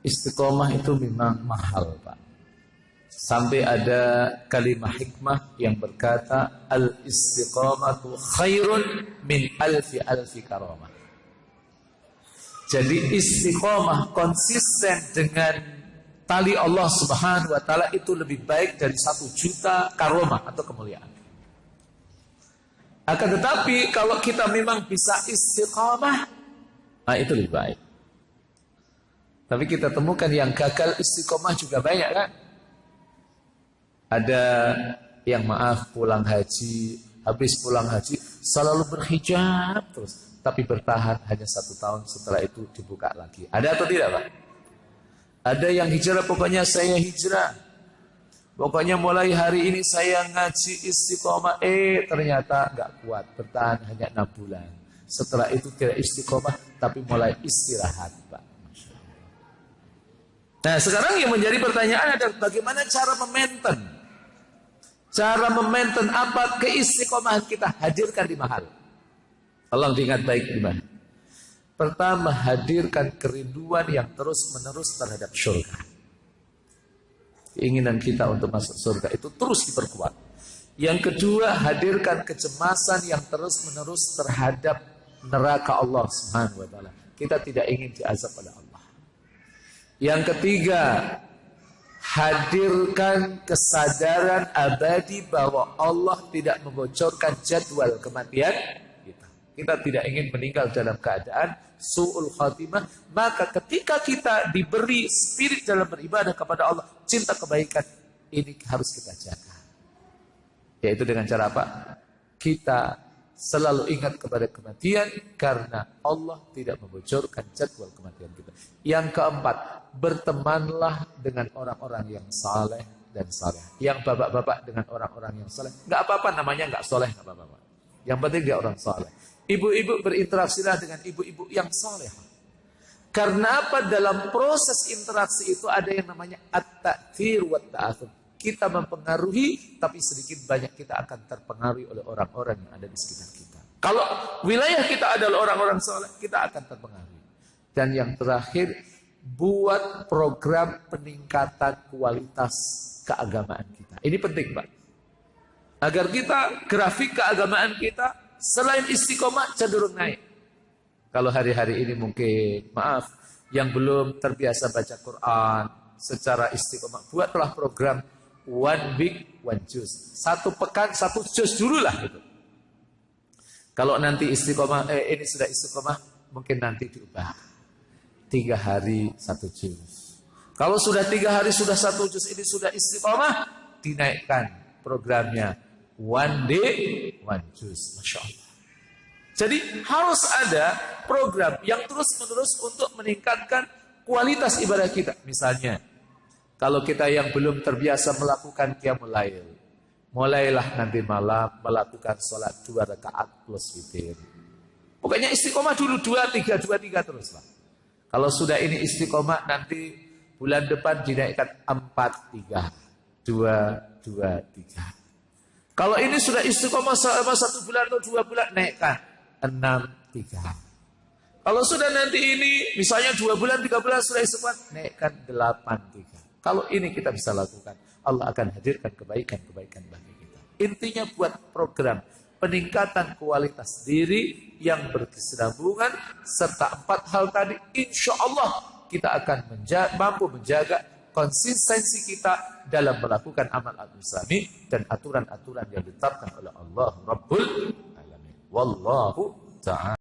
Istiqomah itu memang mahal, Pak. Sampai ada kalimah hikmah yang berkata, al-istiqamatu khairun min alfi karamah. Jadi istiqomah konsisten dengan tali Allah Subhanahu wa taala itu lebih baik dari 1.000.000 karomah atau kemuliaan. Akan tetapi kalau kita memang bisa istiqomah, nah itu lebih baik. Tapi kita temukan yang gagal istiqomah juga banyak, kan? Ada yang pulang haji, habis pulang haji selalu berhijab terus, tapi bertahan hanya 1 tahun, setelah itu dibuka lagi. Ada atau tidak, Pak? Ada yang hijrah, pokoknya saya hijrah, pokoknya mulai hari ini saya ngaji istiqomah, ternyata nggak kuat, bertahan hanya 6 bulan. Setelah itu tidak istiqomah, tapi mulai istirahat, Pak. Nah, sekarang yang menjadi pertanyaan adalah bagaimana cara memaintain? Cara memaintain apa keistiqomahan kita? Hadirkan di mahal. Tolong diingat baik di mana. Pertama, hadirkan kerinduan yang terus-menerus terhadap surga. Keinginan kita untuk masuk surga itu terus diperkuat. Yang kedua, hadirkan kecemasan yang terus-menerus terhadap neraka Allah Subhanahu wa taala. Kita tidak ingin diazab oleh Allah. Yang ketiga, hadirkan kesadaran abadi bahwa Allah tidak membocorkan jadwal kematian kita. Kita tidak ingin meninggal dalam keadaan su'ul khatimah. Maka ketika kita diberi spirit dalam beribadah kepada Allah, cinta kebaikan ini harus kita jaga. Yaitu dengan cara apa? Kita selalu ingat kepada kematian karena Allah tidak membocorkan jadwal kematian kita. Yang keempat, bertemanlah dengan orang-orang yang saleh dan saleh. Yang bapak-bapak dengan orang-orang yang saleh. Nggak apa-apa namanya nggak soleh, nggak apa-apa. Yang penting dia orang saleh. Ibu-ibu berinteraksilah dengan ibu-ibu yang saleh. Karena apa? Dalam proses interaksi itu ada yang namanya at-ta'thir wa ta'athur. Kita mempengaruhi, tapi sedikit banyak kita akan terpengaruhi oleh orang-orang yang ada di sekitar kita. Kalau wilayah kita adalah orang-orang saleh, kita akan terpengaruhi. Dan yang terakhir, buat program peningkatan kualitas keagamaan kita. Ini penting, Pak. Agar kita, grafik keagamaan kita, selain istiqomah cenderung naik. Kalau hari-hari ini mungkin, maaf, yang belum terbiasa baca Quran secara istiqomah, buatlah program 1 week 1 juz. 1 pekan 1 juz dululah itu. Kalau nanti istiqomah, ini sudah istiqomah, mungkin nanti diubah 3 hari 1 juz. Kalau sudah 3 hari sudah 1 juz, ini sudah istiqomah, dinaikkan programnya 1 day 1 juz. Masya Allah. Jadi harus ada program yang terus-menerus untuk meningkatkan kualitas ibadah kita. Misalnya, kalau kita yang belum terbiasa melakukan qiyamul lail, mulailah nanti malam melakukan sholat 2 rakaat plus witir. Pokoknya istiqomah dulu 2-3 terus, Pak. Kalau sudah ini istiqomah, nanti bulan depan dinaikkan 4-3, 2-3. Kalau ini sudah istiqomah selama 1 bulan atau 2 bulan, naikkan 6-3. Kalau sudah nanti ini misalnya 2 bulan, 3 bulan sudah istiqomah, naikkan 8-3. Kalau ini kita bisa lakukan, Allah akan hadirkan kebaikan-kebaikan bagi kita. Intinya buat program peningkatan kualitas diri yang berkesinambungan serta 4 hal tadi, insya Allah kita akan mampu menjaga konsistensi kita dalam melakukan amal al-islami dan aturan-aturan yang ditetapkan oleh Allah Rabbul Alamin. Wallahu ta'ala.